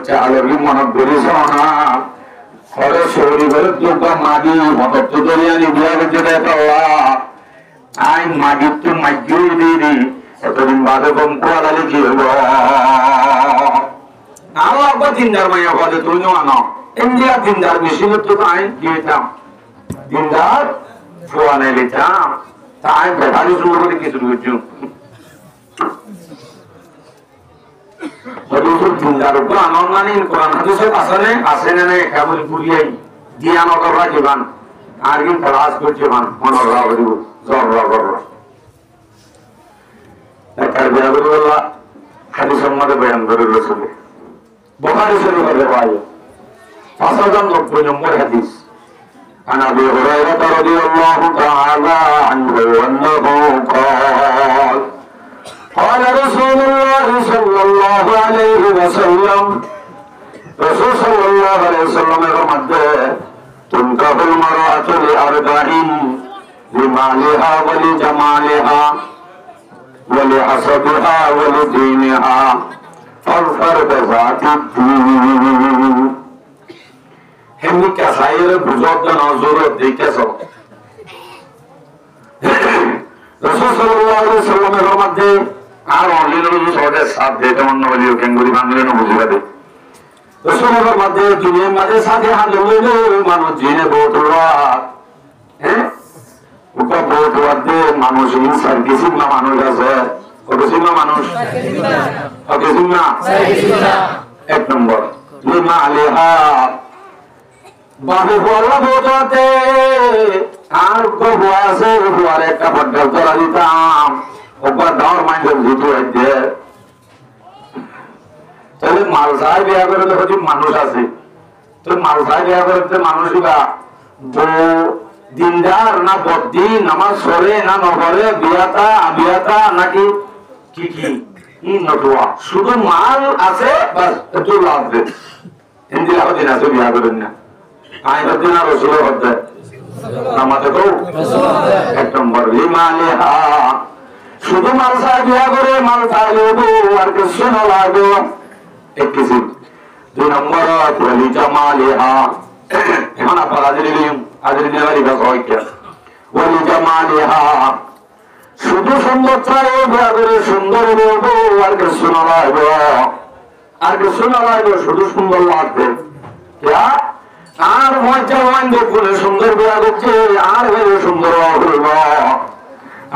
চালকি মনত করিস না ঘরে শরীর ঘরে দুর্গা মাগি মদত তো দরিয়ানি বিয়া করছে আই মাগি তো মাগিও দিদি এতদিন বাদে কম কোয়ালালে কি হইব আল্লাহ আব্বা দিনদার মাইয়া বলে তুই আনো ইন্ডিয়া দিনদার মেশিনের তো আই দিতাম দিনদার ফোয়া নাই লিতাম তাই বেড়ালি শুরু করে কিছু করছি দিনদার উপর আনন্দ মানি কোরআন হাদিসে আছে না কেবল পুরিয়াই দিয়ে আনন্দরা জীবন আর কি ফরাজ করছে মান মনোরা করিব জররা কররা একটা বেয়াদুল্লাহ হাদিস সম্বন্ধে বয়ান করে রসুল বুখারী শরীফের রিওয়ায়াত 5090 নম্বর হাদিস عن ابي هريره رضي الله تعالى عنه انه قال قال رسول الله صلى الله عليه وسلم رسول صلى الله عليه وسلم فرماتے تنكح المرأة لأربع لمالها ولجمالها ولحسبها ولدينها فاظفر بذات الدين হেমনি কাসাইরে বুঝত না জরুরত দেখাছ রাসূল সাল্লাল্লাহু আলাইহি ওয়াসাল্লামের মধ্যে আর অনলাইনে সবে সাথ দেতে মন বলিও কেঙ্গুরি বাংলানো বুঝিবা দে রাসূলের মধ্যে দুনিয়ার মধ্যে সাথে হালে হইলো মানুষ জিনে বহুত রাত হ্যাঁ ওটা বহুত রাতে মানুষ ইনসান কিছু না মানুষ আছে কিছু না মানুষ কিছু না এক নম্বর লিমা আলিহা বাবু বলা বোঝাতে আর গবু আছে আর একটা পর্দা করা দিতাম ওপর দাওয়ার মাইন্ডের ভিতর হইতে তাহলে মালসায় বিয়া করে তো হচ্ছে মানুষ আছে তো মালসায় বিয়া করতে মানুষই বা দিনদার না বদ্দি নামাজ সরে না নগরে বিয়াতা নাকি কি কি নটুয়া শুধু মাল আছে বাস একটু লাভ দেয় হিন্দি দিন আছে বিয়া করেন না আইনদিন আর রসুলের হদ্দে নামাতে তো এক নম্বর লিমালিহা শুধু মালসায় বিয়া করে মালসায় লেবু আর কিছু না লাগবে এক কিছু দুই নম্বর ওয়ালি জামালিহা এখন আপনার আজের নেওয়ারি ভাষা হইয়া ওয়ালি জামালিহা শুধু সুন্দর চাই বিয়া করে সুন্দর লেবু আর কিছু না লাগবে আর কিছু না লাগবে শুধু সুন্দর লাগবে क्या আর মজা ওয়ান্ডে করে সুন্দর বিয়া করছে আর ভেবে সুন্দর হইব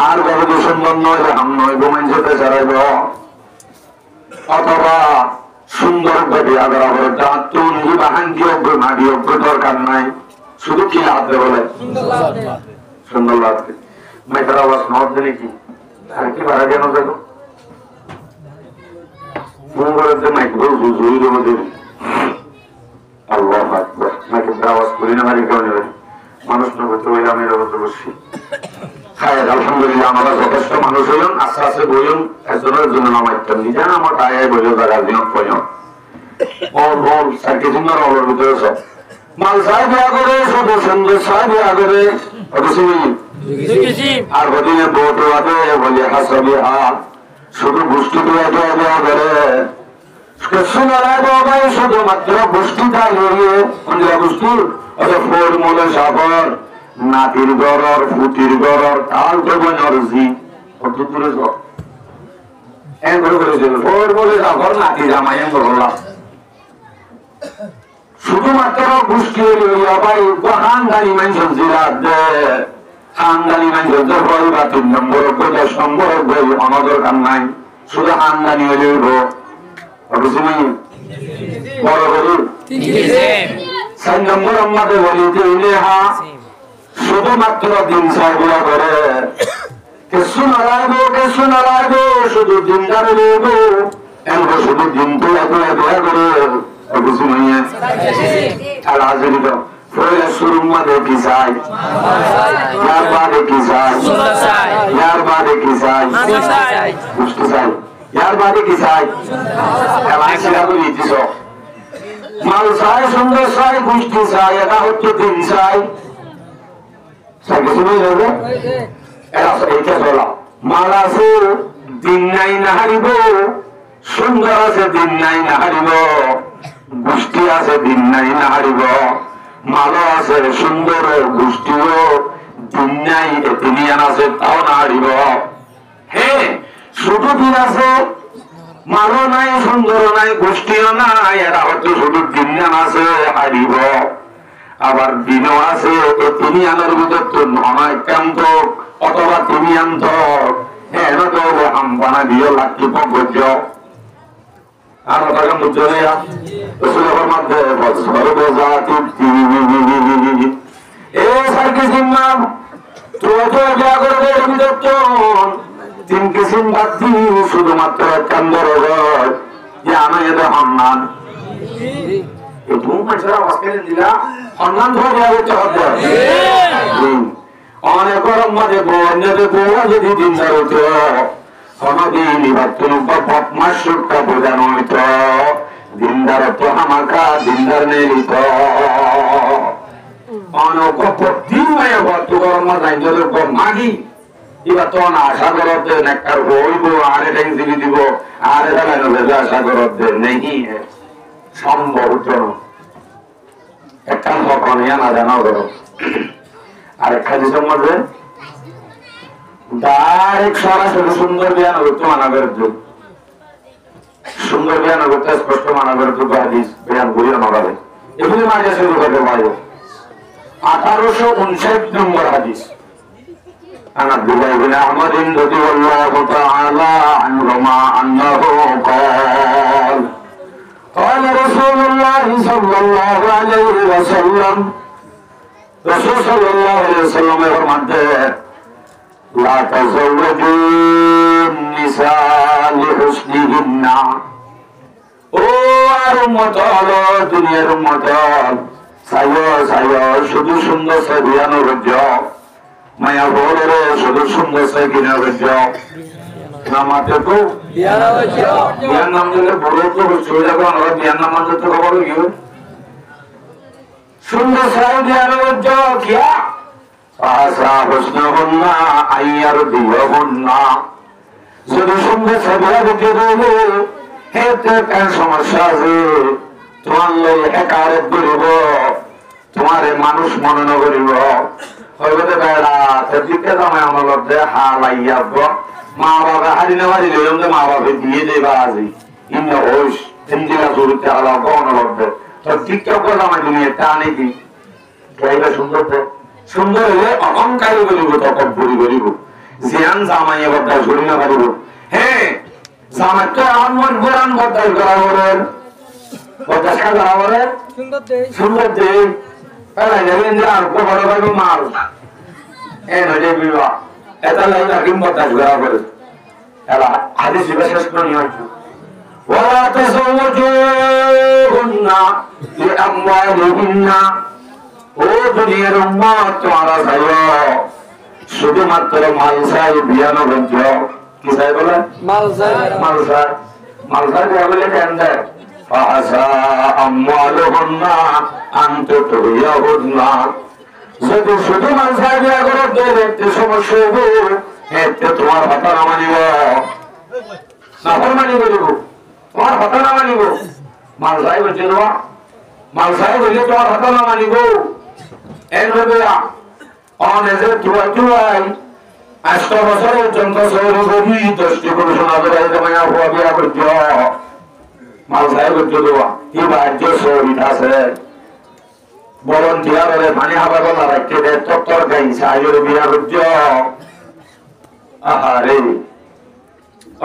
আর ভেবে সুন্দর নয় হাম নয় গোমাইন যেতে চাইব অথবা সুন্দর বিয়া করা হবে দাঁত তো নিজে বাহাঙ্গি অজ্ঞ নাড়ি অজ্ঞ দরকার নাই শুধু কি লাগবে বলে সুন্দর লাগবে মাইটার আওয়াজ নদ দিলে কি আর কি বাড়া কেন দেখো ফোন করে মাইক বলবো জুই দেবো দেবী আল্লাহু আকবার নাকি দাওয়াত করি না মারি কেউ নেবেন মানুষ না হতে হইলে আমি রবত বসছি খায় আলহামদুলিল্লাহ আমরা যথেষ্ট মানুষ হইলাম আস্তে আস্তে বইন একজনের জন্য নামাইতাম নিজে আমার টায় বইল জায়গা দিন কইন বল সার্কিট সুন্দর অলর ভিতরে সব মাল সাহেব বিয়া করে শুধু সুন্দর সাহেব বিয়া করে আর বদিনে বোট আদে বলে হাসবি হা শুধু বুষ্টি দিয়ে বিয়া করে শুধুমাত্র গোষ্ঠীটা লড়িয়ে গোষ্ঠী ফোর মলে সাফর নাতির গরর ফুটির গরর তাল দেবনের জি কত দূরে ফোর মলে সাফর নাতি জামাই বললাম শুধুমাত্র গোষ্ঠী লড়িয়া ভাই হাঙ্গালি মানুষের জিরাত দে হাঙ্গালি মানুষের বই বা 3 নম্বর 10 নম্বর বই আমাদের কান নাই শুধু হাঙ্গানি হইলেই শুধুমাত্র দিন সাহেবিয়া করে কিছু না লাগবে শুধু দিনদারে নেবো শুধু দিন তো বিয়া করে কিছু নেই আর হাজির শুরু মাঝে কি চাই ইয়ার বাদে কি চাই ইয়ার বাদে কি চাই বুঝতে চাই यार बारे की साई एलाइसिया को नीति सो माल साई सुंदर साई गुष्टी साई এটা হচ্ছে দিন সাই সাইকে শুনে যাবে এরা এইটা বলা মাল আছে দিন নাই না হারিব সুন্দর আছে দিন নাই না হারিব গোষ্ঠী আছে দিন নাই না হারিব, মালো আছে সুন্দর গোষ্ঠীও দিন নাই এতিনিয়ান আছে তাও না হারিব। হ্যাঁ শুধু দিন আছে, মালো নাই, সুন্দর নাই, গোষ্ঠীও নাই, এরা হয়তো শুধু দিন আছে হারিব। আবার দিনও আছে তিনি আনার ভিতর তো অনাক্রান্ত অথবা তিনি আন্ত হ্যাঁ তো আমবানা দিয়ে লাগতে পর্য আর বুঝলিয়া মধ্যে সর্বজাতি এ সার্কি সিম্মাম তো যা করবে তিন কিসিম বাদ দিয়ে শুধুমাত্র কেন্দ্র যে আমি এদের সম্মান অনেক মাঝে যদি দিনদার হতো কোনদিন বদমাসটা বোঝানো হইত, দিনদার তো আমাকা দিনদার নেই নিত অনেক দিন মাগি এবার তো আশা করতে নেকটার হইব আরে ট্যাঙ্কি দিব আরে আশা করতে নেই সম্ভব একটা না জানা করো। আরেকটা দিনের মধ্যে ডাইরেক্ট সরাসরি সুন্দর বিয়ান করতে মানা করে যুগ, সুন্দর বিয়ান করতে স্পষ্ট মানা করে যুগ হাদিস বিয়ান করিয়া নড়াবে এগুলি মাঝে শুরু করতে পারবো। 1859 নম্বর হাদিস عن عبد الله بن أحمد رضي الله تعالى عنهما أنه قال قال رسول الله صلى الله عليه وسلم رسول صلى الله عليه وسلم فرماتے لا تزوجوا النساء لحسنهن ও আর উম্মত হলো দুনিয়ার উম্মত সাইয় শুধু সুন্দর সে বিয়ানো রজ্জ মায়া বলে শুধু সুন্দর সে কিনা রজ্জ নামাতে তো বিয়ার নাম দিলে বড় তো চলে যাবে, আমরা বিয়ার নাম মানতে তো খবর কি সুন্দর সাই বিয়ার রজ্জ কিয়া আশা প্রশ্ন হন না আইয়ার দিয়ে হন না শুধু সুন্দর সে বিয়া দিতে দেবে হেতে কেন সমস্যা আছে তোমার লোক একারে করিব তোমার মানুষ মনে ন করিব হইবতে বেড়া দিকে জামাই আমার লব্ধে হালাইয়া মা বাবা হারি না হারি লইলাম যে মা বাবা দিয়ে দেবা আজি ইন্ন হোস হিন্দিরা জরুরতে হালা গণ লব্ধে তো টিকটক জামাই তুমি একটা আনে কি গাইবা সুন্দর তো সুন্দর হলে অহংকারী করিব তখন ভরি করিব জিয়ান জামাই এবার ঝরি না পারিব। হ্যাঁ জামাইটা আমার কোরআন বদাল করা করেন বদাসা করা করেন সুন্দর দেই তাহলে জানেন যে আর বড় ভাই মাল এ নজে বিবাহ এটা লাইন আকিম বদাল করা করে এলা হাদিস বিশেষ করে হচ্ছে ওয়া তাসাওজুহুন্না লিআমওয়ালিহিন্না ও দুনিয়ার উম্মত তোমরা চাইও শুধুমাত্র মাল চাই বিয়ানো বঞ্চ কি চাই বলে মাল চাই বলে কেন দেয় আশা আমওয়ালুহুন্না আনতুতুরিয়াহুন্না যদি শুধু মাল চাই বিয়া করে দেখতে সমস্যা হবে এতে তোমার কথা না মানিব নাফরমানি করিব তোমার কথা না মানিব মাল চাই বলছে দেওয়া মাল চাই বললে তোমার কথা না মানিব এভাবে অনেকে তুয়াই 8 বছর পর্যন্ত সৌর করি 10টি পুরুষনা বেড়াইতে হওয়া বিয়া করছ মাল সাহেব করছ দেওয়া এই বাহ্য সৌরিত আছে ভলন্টিয়ার হলে পানি হাবা গলা রাখতে দেয় তত্তর গাই সাহায্য বিয়া করছ আহারে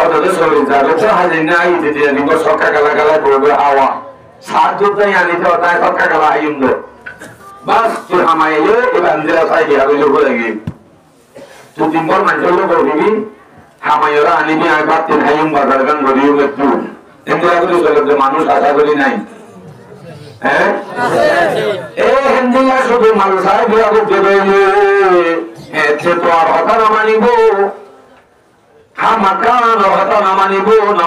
অত সৌরিত যাবে তো হাজির নাই দিদি নিব সকা গালা গালা করবে হাওয়া সাত দুটাই আনিতে তাই সকা গালা আইন দেয় বাস তুই হামাইলে এবার নিজেরা চাই দিয়া বলে বলে গিয়ে তুই দিনভর মানুষের লোক করবি হামাইরা আনিবি আমি বাতিল হাইম বাজার গান গরিব একটু ইন্দিরা করে চলে মানুষ আশা করি নাই। হ্যাঁ এই হিন্দিরা শুধু মানুষ আয় বিয়া করতে পারলে এতে তো আর হতা না মানিব হামাকান হতা না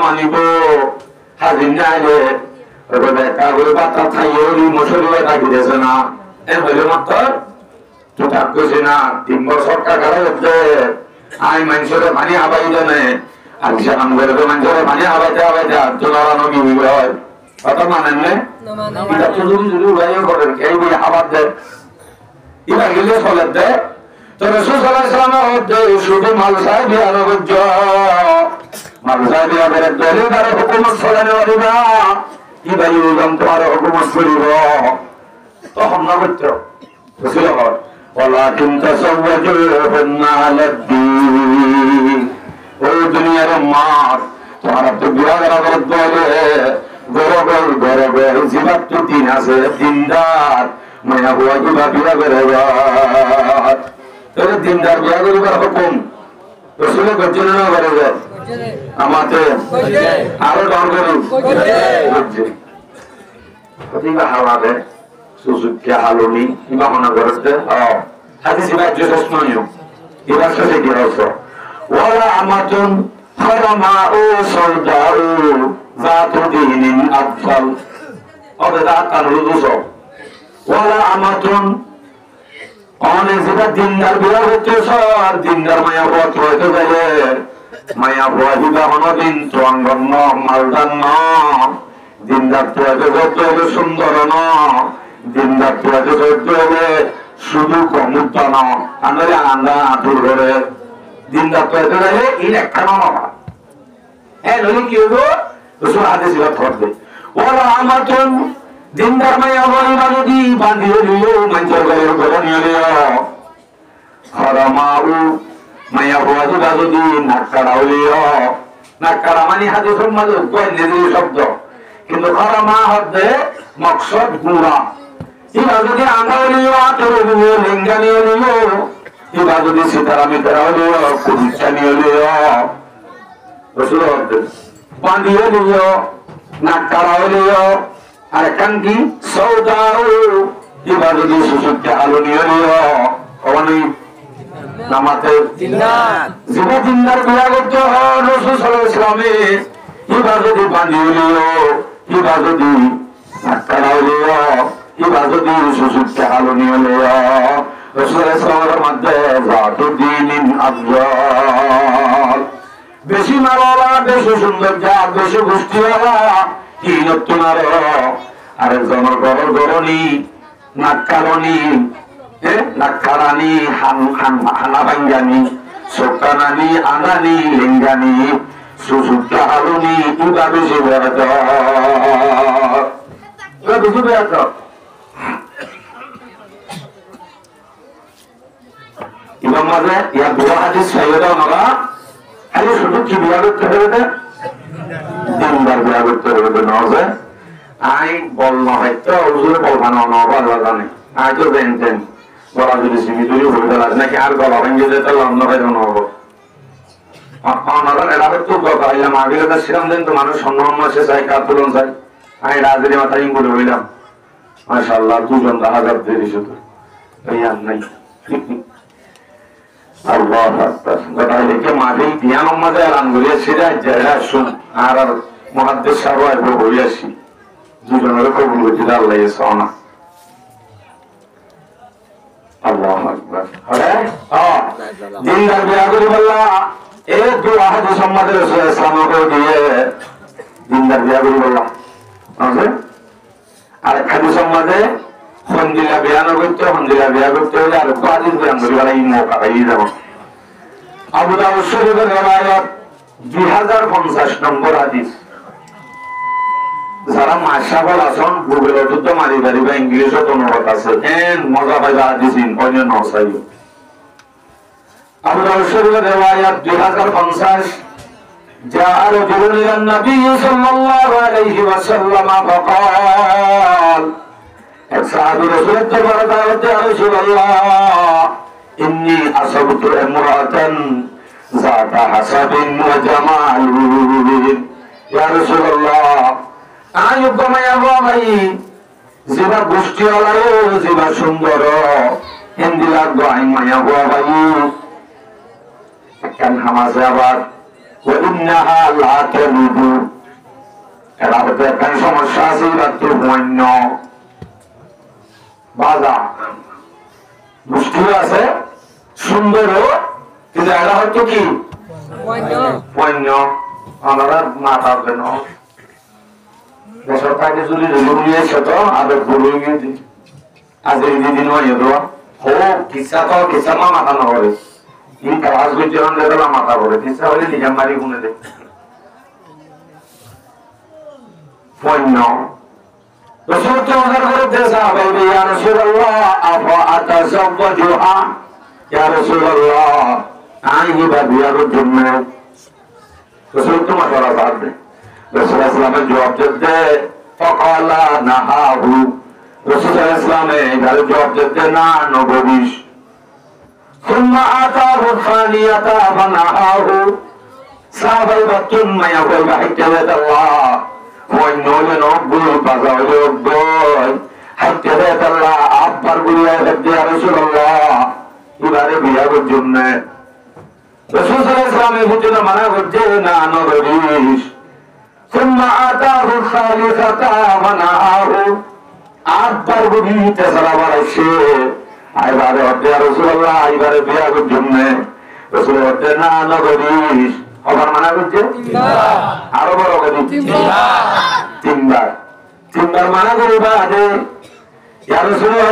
মানিব হাজির না আইলে দেখা করে বাচ্চা থাইলি মশলা থাকি দিয়েছে না এর হইলে মাত্র তুটাক কইছে না 3 বছর টাকা লাগছে আই মানুষের পানি হাবাই জানে আর সে আমগরে মানুষের পানি হাবাইতে আর জনরা নবী হয় কথা মানেন না এটা তো যদি উড়াইয়া করেন এই বই আবার দেয় এটা গেলে ফলে দেয় তো রাসূল সাল্লাল্লাহু আলাইহি ওয়াসাল্লাম শুধু মাল সাহেব আনবজ্জ মাল সাহেব এর দলে তার হুকুমত চলানো দিবা কি ভাই ওজন তোমার হুকুমত করিব তখন না করতে বুঝলো ওয়ালাকিন তাসাওয়াজুহুন্না আলাদ্দীন ও দুনিয়ার মার তোমার তো বিয়া করার দলে গরগর গরগর জীবত তো দিন আছে দিনদার মায়া বুয়া কি বিয়া করার তোর দিনদার বিয়া করিবার হুকুম রাসূল গজনে না করে আমাদের আরো ডর করুন প্রতিভা হাওয়াবে সুসুকিয়া হালুনি কিবা মনে করতে হাদিস ইবা যথেষ্ট নয় এবার সাথে কি হচ্ছে ওয়ালা আমাতুন হারামা ও সরদাউ জাতু দিনিন আফসাল অবদা তারুদুস ওয়ালা আমাতুন অনেক যেটা দিনদার বিয়া হচ্ছে সর দিনদার মায়া হওয়া হইতে গেলে মায়া হওয়া দিবা হনদিন চুয়াঙ্গন্ন মালদান ন দিনদার তোয়াকে ধরতে হবে সুন্দর ন দিনদার তোয়াকে ধরতে হবে শুধু কমুদ্দা ন আনলে আন্দা আতুর ঘরে দিনদার তোয়াকে গেলে এই একটা নবা হ্যাঁ নইলে কি হবো রসুল হাদিস ইবাদ করবে ওরা আমাতুন দিনদার মায়া হইবা যদি বান্ধিয়ে দিও মানুষের ঘরের ঘরে নিয়ে লিও হারামাউ মায়া হওয়া দিবা যদি নাক্কাড়া হইলিও নাক্কাড়া মানে হাদিসের মাঝে গোয়েন্দেদের শব্দ কিন্তু হারামা হচ্ছে মকসদ গুড়া এবার যদি আঙ্গা হইলিও আতর হইলিও লেঙ্গানি হইলিও এবার যদি সীতারামি করা হইলিও কুড়িচানি হইলিও রসুল হচ্ছে বান্ধিয়ে দিও নাক্কাড়া হইলিও আর একখান কি সৌদাউ এবার যদি সুসুখকে আলো নিয়ে নিও অনেক নামাতে জীবন দিনদার বিয়া করতে হয় রাসূল সাল্লাল্লাহু আলাইহি ওয়াসাল্লামে এবার যদি বান্ধিয়ে নিও এবার যদি নাক্কাড়া হইলিও এবার যদি সুসুখকে আলো নিয়ে নিও রাসূল সাল্লাল্লাহু আলাইহি ওয়াসাল্লামের মধ্যে জাতু দিনিন আফজাল বেশি মারওয়ালা বেশি সুন্দর যা বেশি গোষ্ঠীওয়ালা কি তোমার আরেকজনের গরর গরনি নাক্কারনি নাক্কারানি হানা ভাঙ্গানি সোকানানি আনানি লিঙ্গানি সুসুক্তা হালুনি ইবা বেশি বেড়াত বেশি বেড়াত ইমাম মাঝে ইয়া বুয়া হাদিস সাইয়েদা ওনারা খালি শুধু কি বিয়া করতে হবে দিনদার বিয়া করতে হবে নজে আই বল হয়তো হুজুরে বলবানো নবাল জানে আই তো জানতেন বলা যদি সিমিতুরি হইতে লাগে নাকি আর গলা ভেঙে যেতে লগ্ন হয়ে নহব আপনারা এরা তো কথা হইলাম আগে তো শিরাম দেন তো মানুষ সম্মান মাসে চাই কার তুলন চাই আমি রাজের মাথা ইং বলে হইলাম মাশাআল্লাহ দুজন হাজার দেরি শুধু এই আর নাই আল্লাহ আকবার কথা লিখে মাঝেই ধ্যান মাঝে আরাম করিয়া ছিড়া যারা শুন আর মুহাদ্দিস সাহেব হইয়াছি দুজনের কবুল হইতে আল্লাহ ইসানা আল্লাহু আকবার আরে দিনদার বিয়া করি বললা এই দুয়া হাদিস সম্মাদের রাসূল সাল্লাল্লাহু আলাইহি ওয়াসাল্লাম দিয়ে দিনদার বিয়া করি বললা আছে আর হাদিস সম্মাদে হন্দিলা বিয়া করতে হলে আর হাদিস বয়ান করি বলা এই মৌকা পাই যাব আবু দাউদ শরীফের riwayat 2050 নম্বর হাদিস যারা মাশাআল্লাহ আসন গুগলে তো মারি পারিবা ইংলিশে তো অনুবাদ আছে এন মজা পাইবা হাদিসিন অন্য নসাই আবু দাউদ শরীফের riwayat 2050 جاء رجل إلى النبي صلى الله عليه وسلم فقال أصحاب رسول الله يا رسول الله إني أصبت امرأة ذات حسب وجمال يا رسول الله আয়ুব মায়া ভাই জিবা গোষ্ঠী আলাও জিবা সুন্দর হিন্দিলা গায় মায়া ভাই কেন হামাজে আবার وإنها لا تلد এরা হতে একটা সমস্যা আছে রাত্রে বন্য বাজা মুশকিল আছে সুন্দর কিন্তু এরা হয়তো কি বন্য ওনারা মাথা দেন দেশের থাকে যদি রেলুলিয়ে সেত আদর বলে গিয়ে আজ এই দিন হয় দেওয়া হোক কিসা তো কিসা মা মাথা না করে এই ক্লাস বিচরণ দেখলাম মাথা করে কিসা হলে নিজাম মারি গুনে দে পণ্য রসুল কে অর্ডার করে দেশা বলবে ইয়া রাসূলুল্লাহ আফা আতাযাওয়াজুহা ইয়া রাসূলুল্লাহ আমি বিয়ার জন্য রসুল তো মাশাআল্লাহ সাথে রসুল ইসলামের জবাব দিতে ফাকালা নাহাহু রসুল ইসলামে এর জবাব দিতে না নববিশ ثم آتاه الثانية فنهاه সাহাবায়ে বাতুন মায়া বল হাইতালাত আল্লাহ ওই নলে নবুল বাজারে বল হাইতালাত আল্লাহ আব্বার গুলিয়া ইয়া রাসূলুল্লাহ ইবারে বিয়ার জন্য রাসূল সাল্লাল্লাহু আলাইহি ওয়াসাল্লামের ভিতরে মানা করতে না নববিশ ثم آتاه الثالثة فنهاه আব্বার গুলিতে সালাবার আসে আইবারে ইয়া রাসূলুল্লাহ ইবারে বিয়ার জন্য রাসূল বলতে না নববিশ আবার মানা করতে আরো বড় করে তিনবার মানা করে বাদে ইয়া রাসূলুল্লাহ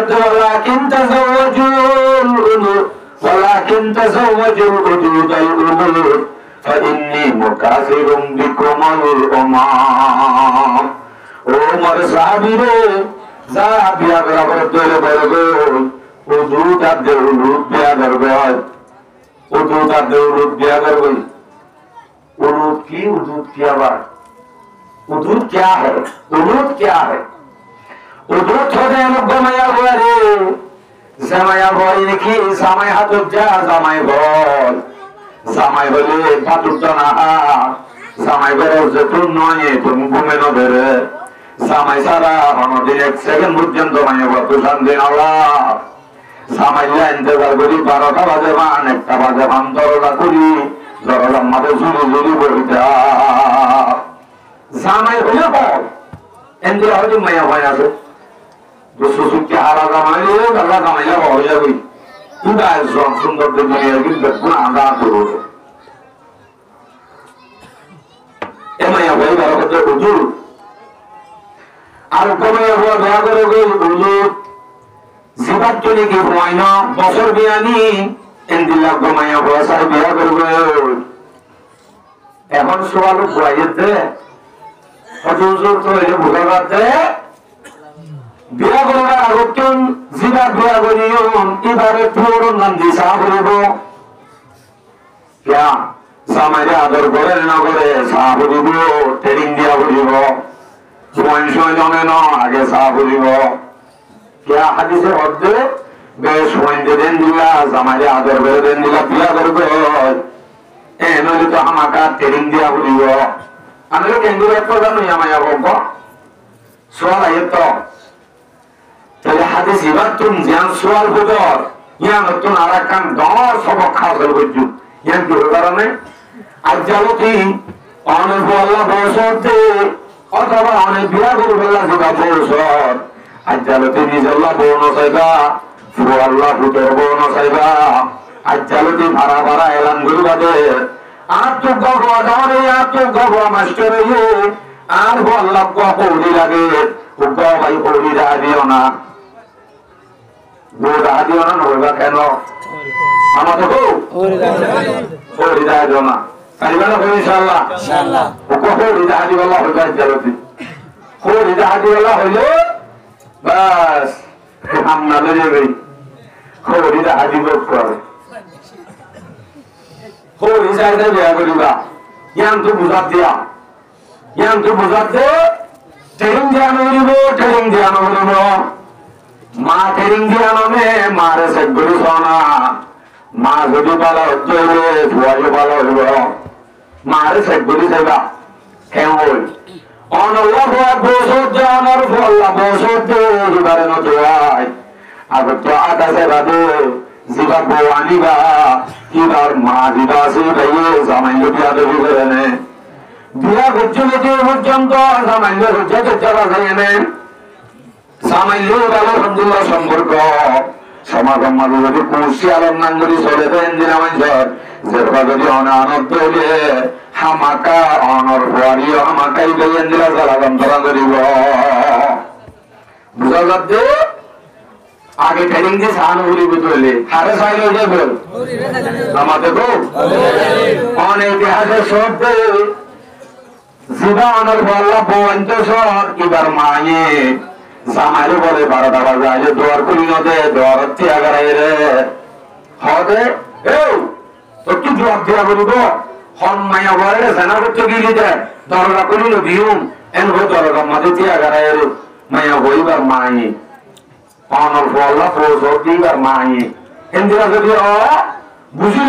ولكن تزوجوا الحدود الأمور فإني مكاثر بكم الأمم عمر صحابيরে যা বিয়া করার দলে বলবে হুদুদ আর দেউলুদ বিয়া করবে হুদুদ আর দেউলুদ বিয়া করবে उलूद की उदूद की आवाज उदूद क्या है उलूद क्या है उदूद होते हैं लोग गमाया हुआ रे जमाया हुआ इनकी समय हाथों जा समय बोल समय बोले पातुर तो ना समय बोले उसे तुम नॉये तुम घूमे न बेरे समय सारा हम दिन एक सेकंड मुझे तो मैं वो तो शांति नाला समय ले इंतजार करी 12টা বাজে মান 1টা বাজে মান 10টা করি জরলাম মাঝে জুড়ে জুড়ে বলতে জামাই হলে বল এমনি হয়তো মায়া হয় আছে দুসুসুকে হারা জামাইলে আল্লাহ জামাইলে হয়ে যাবে পুরা একজন সুন্দর দেখে কিন্তু পুরো আন্দা করব এ মায়া হয়ে গেল কত হুজুর আর কমায়া হওয়া দয়া করে হুজুর জীবাত চলে কি হয় না বছর বিয়ানি এন্দিলা গমায়া বসার বিয়া করবে এখন সওয়াল বুঝাইতে হুজুর তো এই বুঝাতে বিয়া করার আগতন জিবা বিয়া করিও এবারে পুরো নন্দী সাহেব क्या সামাজে আদর করে না করে সাহেব দিব ট্রেনিং দিয়া বলিব সময় জমে না আগে সাহেব দিব क्या হাদিসে অর্ধে বেশ হইতে দেন দিলা জামাইরে আদর করে দেন দিলা বিয়া করবে এ নইলে তো আমাকে ট্রেনিং দিয়া বলিব আমি কেন্দ্র একটা জানো আমায় বলবো সোয়াল আইতো তাহলে হাদিস এবার তুমি জ্ঞান সোয়াল বুঝর ইয়ান তো আরাকান 10 সবক খাওয়া বুঝু ইয়ান কি কারণে আজ জালতি অনেক আল্লাহ বসতে অথবা অনেক বিয়া করবে আল্লাহ যেটা বসর আজ জালতি নিজ আল্লাহ বনো সাইবা পুরো আল্লাহ পুতর বনো সাইবা আজ জালতি ভাড়া ভাড়া এলান করবা দে আর তো গগা ধরে আর তো গগা মাস্টার আর আল্লাহ কওলি লাগে ও ভাই কওলি দিও না গোড়া দিও না নইবা কেন আমাদের গো কওলি দিও না পারিবা না ইনশাআল্লাহ ইনশাআল্লাহ ও কওলি দিও আল্লাহ হইবা জালতি কওলি দিও আল্লাহ হইলে বাস আমরা লয়ে গই কওলি দিও করে কওলি যাইতে বিয়া করিবা ইয়ান তো বুঝাত দিয়া ইয়ান তো বুঝাত দে ট্রেনিং দেয়ানো হইব ট্রেনিং দেয়ানো হইব মা ট্রেনিং দেয়ানো নে মারে সেগুলো সোনা মা যদি ভালো হচ্ছে ফুয়ারি ভালো হইব মারে সেগুলো যাইবা কেন হই অনল্লাহ বসত জানার ফল্লা বসত এবারে নয় আগে তো আকাশে বাদে জিবা বউ আনিবা এবার মা দিবা সে ভাইয়ে জামাইলে বিয়া দেবি করে নে বিয়া করছে যে পর্যন্ত জামাইলে হচ্ছে যারা যায় নে জামাইলে আলহামদুলিল্লাহ সম্পর্ক সমাগম মাঝে যদি কুশি আলম নাঙ্গুরি চলে দেন দিনা মানুষের যেরবা যদি অনানত হইলে হামাকা অনর ফুয়ারি হামাকাই গেলেন দিলা জ্বালা যন্ত্রণা করিব বুঝা যাচ্ছে আগে ট্রেনিং দিয়ে সাহানো ঘুরি বুঝলে হারে সাইল হয়ে যাবে আমাদের অনেক ইতিহাসের শব্দে জিবা অনর বল্লা পঞ্চশর কিবার মায়ে জামাইলে বলে 12টা বাজে আইলে দোয়ার খুলি নদে দোয়ার হচ্ছে আগারাই রে হদে তোর কি জবাব দিয়া বলিব হন মায়া বলে জানা করতে গিয়ে দেয় দরজা খুলিল দিউম এন হো দরজা মাঝে দিয়ে আগারাই রে মায়া হইবার মায়ে অনর বল্লা পৌঁছর দিবার মায়ে এন্দিরা যদি বুঝিল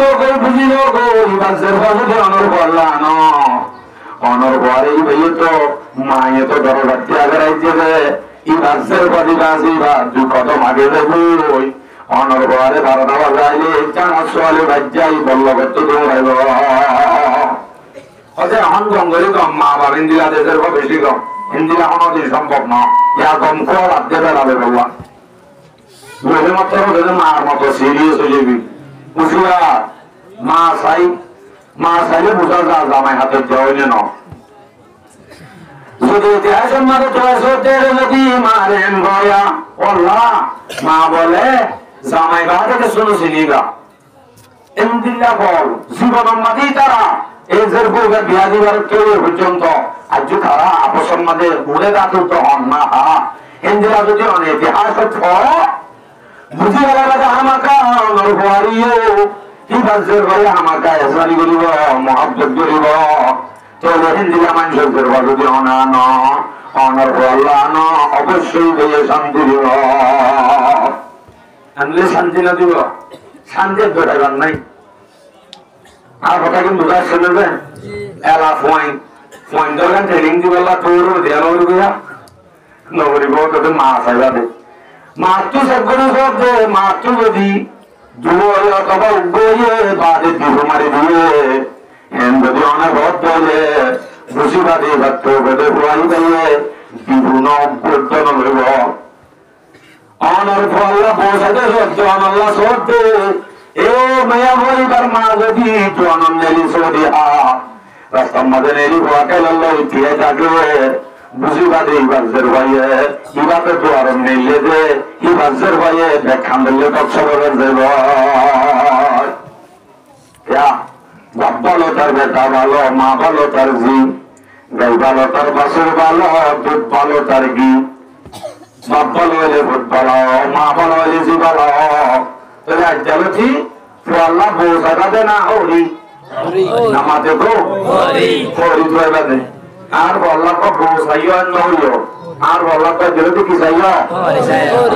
গো বাজের বাজে অনর বল্লা ন অনর বলে ভাইয়ে তো মায়ে তো দরজা দিয়ে আগারাই যাবে ইবাসের পরিবাসী বা দুই কদম আগে দেবই অনর ঘরে 12টা বাজাইলে জানা সোয়ালে বাজ্যাই বলল কত দৌড়াইব হতে এখন জঙ্গলি কম মা বাবা ইন্দিরা দেশের বেশি কম ইন্দিরা কোনো দিন সম্ভব না ইয়া কম কর আধে বেড়াবে বাবা বলে মাত্র মার মতো সিরিয়াস হয়ে যাবি বুঝিয়া মা চাইলে বুঝা যা জামাই হাতে যাওয়াইলে না যদি ইতিহাসের মাঝে যদি মারেন গয়া ওল্লা মা বলে জামাই গা থেকে শুনেছিলি গা এমদিল্লা বল জীবন মাঝেই তারা এই যে বিয়া দিবার কেউ পর্যন্ত আজ তারা আপসের মাঝে ঘুরে গাতে তো হন না হা এমদিল্লা যদি অনেক ইতিহাস বুঝি গেলে আমাকা নরফারিও কি বাজের গয়া আমাকা এসারি করিব মহাব্বত করিব হিন্দিলা মানুষের যদি অনান অনর বল্লান অবশ্যই দিয়ে শান্তি দিব আনলে শান্তি না দিব শান্তির দরকার নাই আর কথা কিন্তু বুঝাচ্ছে নেবেন এলা ফোন দরকার ট্রেনিং দিবেলা তোর দেয়া নগরিয়া নগরিব তোদের মা চাইবা দে মাতৃ সবগুলো সব দে মাতৃ যদি দুই অথবা উগ্রে বাদে দিব মারি দিয়ে যদি অনেক ভোট বলে বুঝিবাদী ভাত্র বেদে বুয়াই দিয়ে বিভিন্ন কীর্তন হইব অনর ফল্লা পৌঁছাতে সত্য অনল্লা সত্য এ মায়া বলিবার মা যদি তো অনন্যেলি সদিহা রাস্তার মাঝে নেলি ভোয়াকে লল্লা উঠিয়ে থাকবে বুঝিবাদী বাজের ভাইয়ে ইবাতে তো আর নেলে যে ই বাজের ভাইয়ে দেখান দিলে কচ্ছরের দেব বাপ ভালো তার বেটা ভালো মা ভালো তার জি গাই ভালো তার বাসুর ভালো দুধ ভালো তার ঘি বাপ ভালো হলে ভূত ভালো মা ভালো হলে জি ভালো তাহলে আজ যাবে কি আল্লাহ বউ সাদা দে না হরি নামাতে তো হরি দে আর বল্লা তো বউ চাইও আর নহইও আর বল্লা তো যেহেতু কি চাইও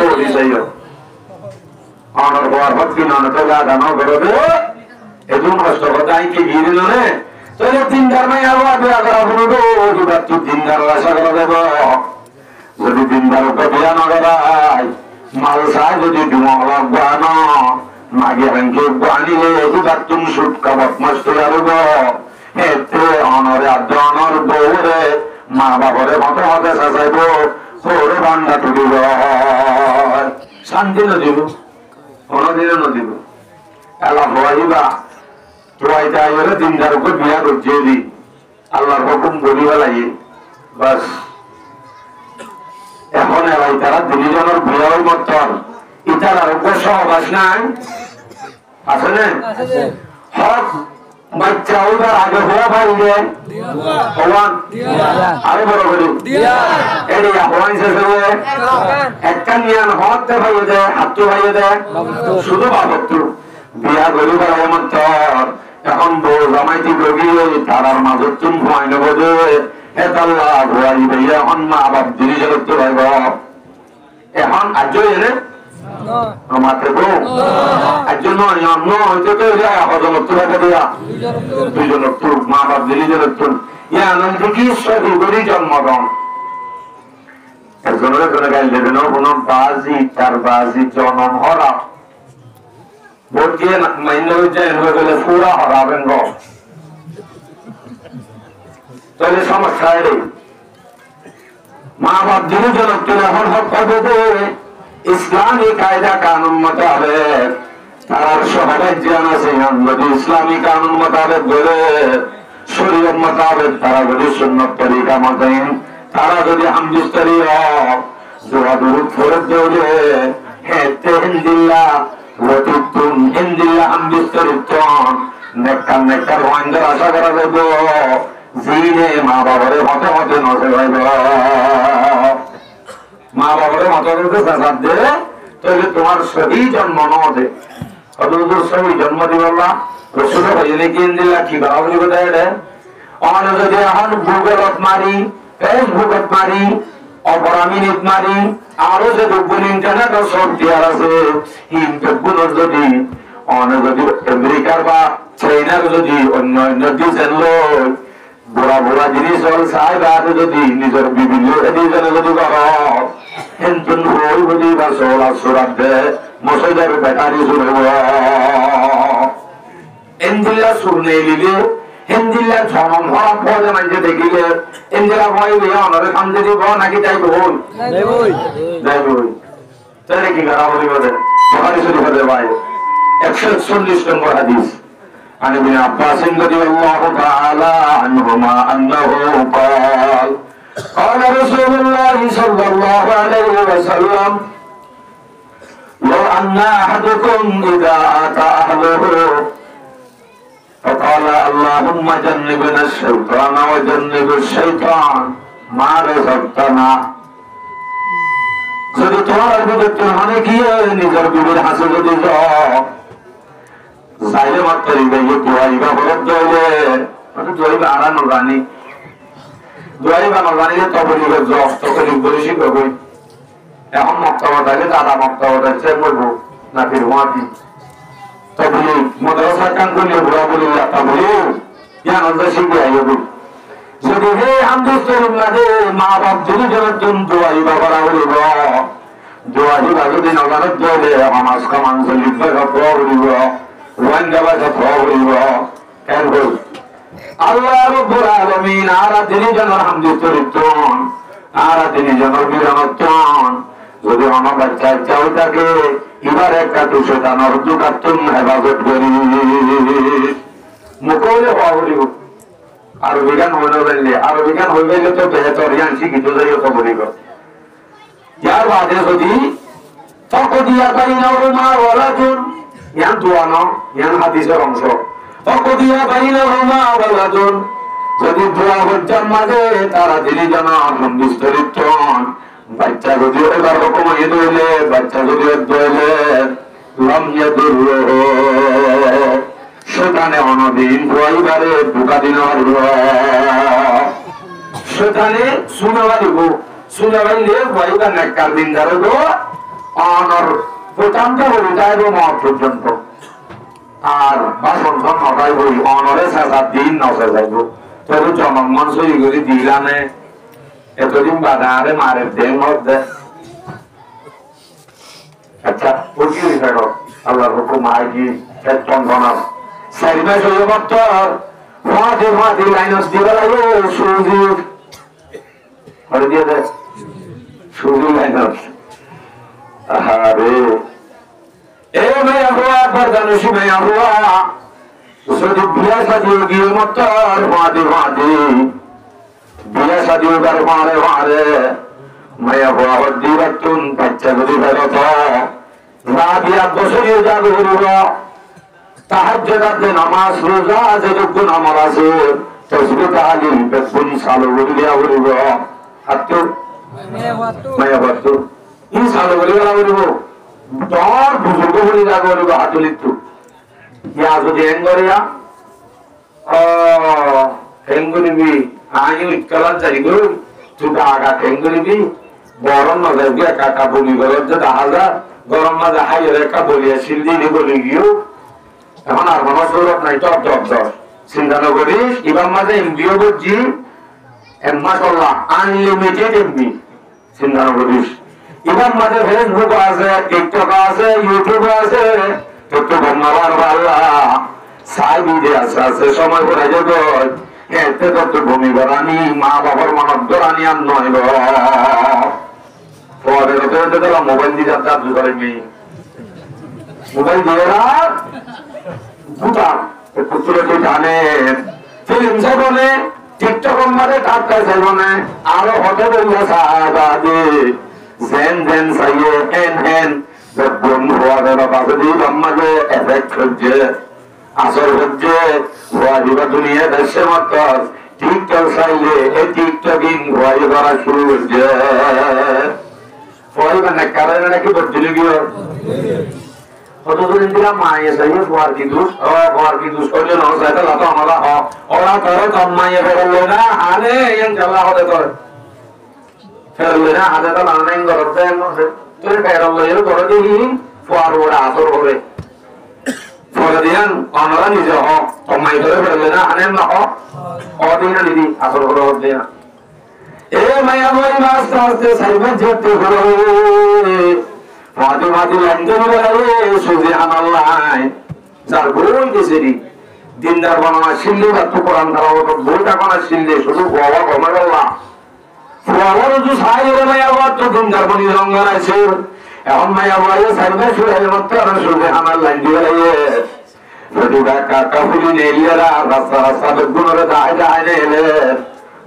হরি চাইও অনর হওয়ার পর কি নন তো গা গানো করবে এজন কষ্ট কথা আইকে গিয়ে নে তাহলে 3টার মাই আরো আগে আগরা বলবো যদি তুই 3টার আশা করে দেব যদি 3টার উপর বিয়া না করাই মাল চাই যদি ডুমক লাগবান মাগে হাঙ্কে বানিলে এবার তুমি সুট কাবাত মাস্ত আরব এতে অনরে আদ্য অনর বউরে মা বাবরে মতো হতে সাজাইব ওরে বান্ডা তুলিব শান্তি নদীব কোনদিনও নদীব এলা হওয়াইবা তোয়াইতে আইলে 3টার উপর বিয়া করছে দি আল্লাহর হুকুম বলিবা লাগে বাস এখন এলাই তারা 2জনের বিয়াও মতন ইটার আর উপর সহবাস নাই আছে না হক বাচ্চা ওইবার আগে হওয়া পাইলে হওয়ান আরে বড় করি এটি হওয়ান শেষে একটা নিয়ান হতে ভাইয়ে দেয় হাতু ভাইয়ে দেয় শুধু বাবত্তু বিয়া গরিবার মত এখন বউ জামাইটি গগি তারার মাঝে চুন ভয় নেব যে হেতাল্লা ভুয়ারি ভাইয়া এখন মা বাপ দিদি জগত ভাইব এখন আজ এনে মাত্র বউ আজ নয় অন্য হইতে তো হজমত্তু ভাইকে দেয়া 2 মা বাপ দিদি জগত ইয়া আনন্দ কি সবই গরি জন্মগ্রহণ একজনের জন্য গাইল দেবেন কোনো বাজি তার বাজি জনম হরা ভোট দিয়ে মাইন্ড হয়ে গেলে পুরা হরাবেন গো তাহলে সমস্যা মা বাপ দিনে জনক এখন হক পাবে ইসলামী কায়দা কানুন মোতাবেক তার সবাই জ্ঞান আছে, যদি ইসলামী কানুন মোতাবেক বলে শরীয়ত মোতাবেক তারা যদি সুন্নত তরিকা মতাইন, তারা যদি হামদুস্তারি দোয়া দুরুদ ফরজ দেওলে হেতে হিন্দিল্লাহ ওয়াতুতুন হিন্দিল্লাহ হামদুস্তারিতন নেককার নেককার ওয়াইন্দার আশা করা যাব জিনে মা বাবারে মতে মতে নজে হইব, মা বাবারে মতে মতে সাজাদ দে তাহলে তোমার সহি জন্ম নদে অদূর সহি জন্ম দিবল্লা রসুলের হইলে কি হিন্দিল্লাহ কি বাবা বলে দেয় অন যদি এখন গুগলত মারি ফেসবুকত মারি অপরামিনিত মারি আরো যে দুগুণ ইন্টারনেট সব দেওয়ার আছে ইন্টারগুলো যদি অন যদি আমেরিকার বা চাইনার যদি অন্য অন্য ডিজাইন লয় বুড়া বুড়া জিনিস হল চাই বা যদি নিজের বিভিন্ন ডিজাইনে যদি করো হেনতুন হই যদি বা সোলা সুরাত দে মসজিদের ব্যাটারি শুরু এন্দিল্লা শুনে নিলে হিন্দিল্লা জনম হওয়ার পরে মাঝে দেখিলে ইন্দিরা ভয় হইয়া অনরে কান্দে দিব নাকি তাই বল যাইবই তাহলে কি করা বলি বলে বুখারী শরীফের ভাই 140 নম্বর হাদিস عن ابن عباس رضي الله تعالى عنهما انه قال قال رسول الله صلى الله عليه وسلم لو ان احدكم اذا اتى اهله فقال اللهم جنبنا الشيطان وجنب الشيطان ما رزقتنا যদি তোমার বিরুদ্ধে মানে গিয়ে নিজের বিরুদ্ধে হাসে যদি চাইলে মাত্র দোয়াইবা বরফ দইলে দোয়াইবা আড়ানো রানি দোয়াইবা নরানিলে তবলিগের জব তবলিগ বলে শিখবই এখন মক্তবা থাকে দাদা মক্তবা যাচ্ছে বলবো না ফির ওয়াকি তবলিগ মাদ্রাসা কান করলে বুড়া বলি তবলিগ জ্ঞান অর্জন শিখে আইবি যদি হে হামদুস্তারিম লাগে মা বাপ যদি জনতুন দোয়াইবা করা বলিব দোয়াইবা যদি নজানত দইলে আমাজ কামান চলিবে খোয়া বলিব ওয়ান্দাবা খোয়া বলিব কেন বল আল্লাহ রাব্বুল আলামিন আরা তিনি জনর হামদুস্তারিম আরা তিনি জনর বিরানতন যদি আমার বাচ্চা চাও থাকে এবার একটা দুশোটা নরদু কাতুন হেফাজত করি মুখলে হওয়া বলিব আরবি গান হইলে জানলে আরবি গান হয়ে গেলে তো বেহতর ইয়ান শিখিত যাই তো বলিব যার বাদে যদি ফকদিয়া বাইনাহুমা ওয়ালাদুন ইয়ান দোয়ানো ইয়ান হাদিসের অংশ ফকদিয়া বাইনাহুমা ওয়ালাদুন যদি দোয়া হজ্জার মাঝে তারা দিলি জানা হামদুস্তারিতন বাচ্চা যদি এবার রকম ঈদ হইলে বাচ্চা যদি হইলে সেখানে অনদিন পরিবারে ঢুকা দিন সেখানে শুনে বাড়িব শুনে বাড়িলে পরিবার নেককার দিন যাবে অনর প্রচান্ত হয়ে যাইব মত পর্যন্ত আর বাসন নটাই বই অনরে সাত দিন নজা যাইব তবে জনমন সই করে দিলানে এতদিন বাধা আরে মারে দেন মধ্যে আচ্ছা ওকে ফেরো আল্লাহর হুকুম আইজি একজন বানাও সাইমা জয়বত্তর ফাতে লাইনস দিবা লাগে সুজি আর দিয়ে দে সুজি লাইনস আহারে এ মেয়া হুয়া বরদানশি মেয়া হুয়া যদি বিয়া সাজি গিয়ে মত্তর ফাতে বিয়া সাজি করে মারে মারে মায়া হুয়া দিরাতুন বাচ্চা যদি ফেরত না বিয়া বসে যাবে হলো তাহাজ্জুদ নামাজ রোজা যেটুকু নামাজ আছে তাসবিহ তাহলিল বেকুন সালো বলিয়া বলিব হাত মায়া বাতু ই সালো বলিয়া বলিব তোর বুজুর্গ বলি না বলিব হাতুলিত ইয়া যদি এঙ্গরিয়া এঙ্গরিবি আইও ইকলা যাই গো তুই আগা এঙ্গরিবি বরণ না যাবি একা বলি গেল যে দাহাজা গরম মাঝে হাইয়ের একা বলিয়া সিলদি বলি গিয়েও এখন আর কোনো সৌরভ নাই টপ টপ টপ চিন্তা নকরিস ইবার মাঝে এমবিও করছি মাশাআল্লাহ আনলিমিটেড এমবি চিন্তা নকরিস ইবার মাঝে ফেসবুক আছে টিকটক আছে ইউটিউব আছে তো ধন্যবাদ আল্লাহ সাই ভিডিও আছে সময় করে যাব এতে তো ভূমি বানানি মা বাবার মানব দরানি আর নয় পরে মোবাইল দিয়ে যাত্রা করে মেয়ে মোবাইল দিয়ে ভুটান পুত্রে তুই জানেন ফিল্ম চাইবনে টিকটক মারে টাটকা চাইবনে আরো হতে বললে সাহাবাদে জেন জেন চাইয়ে এন এন বেগুন হওয়ারে বাবাদি বাম্মাকে এফেক্ট হচ্ছে আসর হচ্ছে হওয়া দিবা দুনিয়া দেশের মত টিকটক চাইলে এই টিকটকিং হওয়াই করা শুরু হচ্ছে হওয়াই মানে কারণে নাকি বদলে গিয়ে কতদিন দিলাম মায়ে চাইয়ে হওয়ার কি দোষ করলে না চাইতে লাতো আমরা ওরা করে কম মাইয়ে ফেরলে না আরে এন চালা হতে করে ফেরলে না হাতে তো লানা নাই গরতে তুই ফেরলে এর করে দিই ফোয়ার ওরা আসর হবে ফলে দিয়ান অনরা নিজে হ কম মাই ধরে ফেরলে না আনেন না অদিন না দিদি আসর করে হতে না এ মায়া বই আস্তে আস্তে সাইবেন যেতে হলো মাঝে মাঝে লন্ডন বেড়ালে সুবহানাল্লাহ যার বই দিছেরি দিনদার বানানা শিল্লি বা তো কোরআন তারা বইটা বানা শিল্লি শুধু বাবা কমে গেল্লা ফুয়ার যে সাইরে মায়া বাত তো দিনদার বনি রঙা আছে এখন মায়া বলে সাইবে শুয়ে মত আর সুবহানাল্লাহ দিলে রুদা কাকা ফুলি নেলিরা রাস্তা রাস্তা বেগুনরে দাই দাই নেলে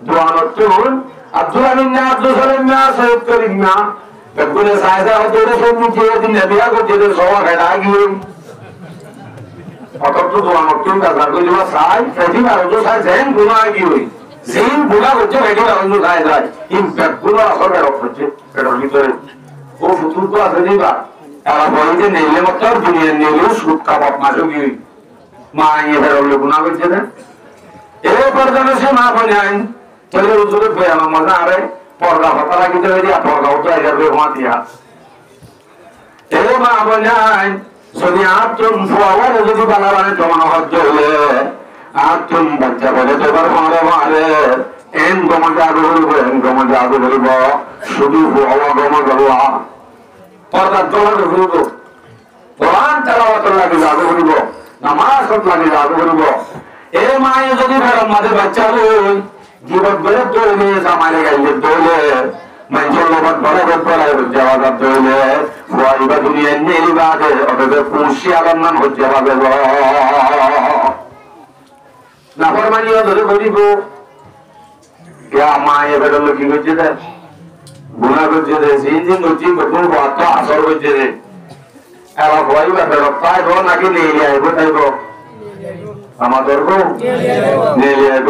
দুয়ানতুন আব্দুল আমিন না আব্দুল সালাম না সৈয়দ করিম না বেগুনে সাইজা হতে সব নিচে দিন বিয়া করতে সওয়া খাইলা গিয়ে অতটু দুয়ানতুন কাজার কই দিবা সাই সেটি আর তো সাই জেন গুনা কি হই জেন গুনা করতে বেটি আর তো সাই যায় ইন বেগুন আসর করতে এটার ভিতরে ও ফুতুর তো আছে দিবা এরা বলে যে নেলে মত দুনিয়া নেলে সুদ কাবাব মাসো কি মা ইয়ে ফেরলে গুনা করছে না এই পর্যন্ত সে মা বনে আইন চলে উজুরে বেয়ানো মজা আরে পর্দা হতা লাগিতে দিয়া পর্দা উঠাই যাবে মাতিয়া এ মা বনে আইন যদি আটজন ফুয়ারে যদি বানাবানে জমানো হজ্জ হলে আটজন বাচ্চা বলে তোবার মারে এন গম জাদু বলব শুধু ফুয়া গম গলা পর্দা জমানো ঘুরব কোরআন তেলাওয়াত লাগে জাদু বলব নামাজ লাগে জাদু বলব এ মায়ে যদি ফেরম মাঝে বাচ্চা লই জীবন বেড়ে দৌড়ে জামাইলে গাইলে দৌড়ে মানুষের লোক বরাবর করায় জবাব দৌড়ে ফুয়াইবা দুনিয়া নেলি বাদে অতএব পুষি আবার নাম হচ্ছে বাদে নাফরমানিও ধরে বলিব কে মায়ে বেরোলো কি করছে রে গুণা করছে রে সিনজিন করছি বেগুন বাত আসর করছে রে এরা ফুয়াইবা বেরো তাই নাকি নিয়ে আইব তাইব আমাদের নেলি আইব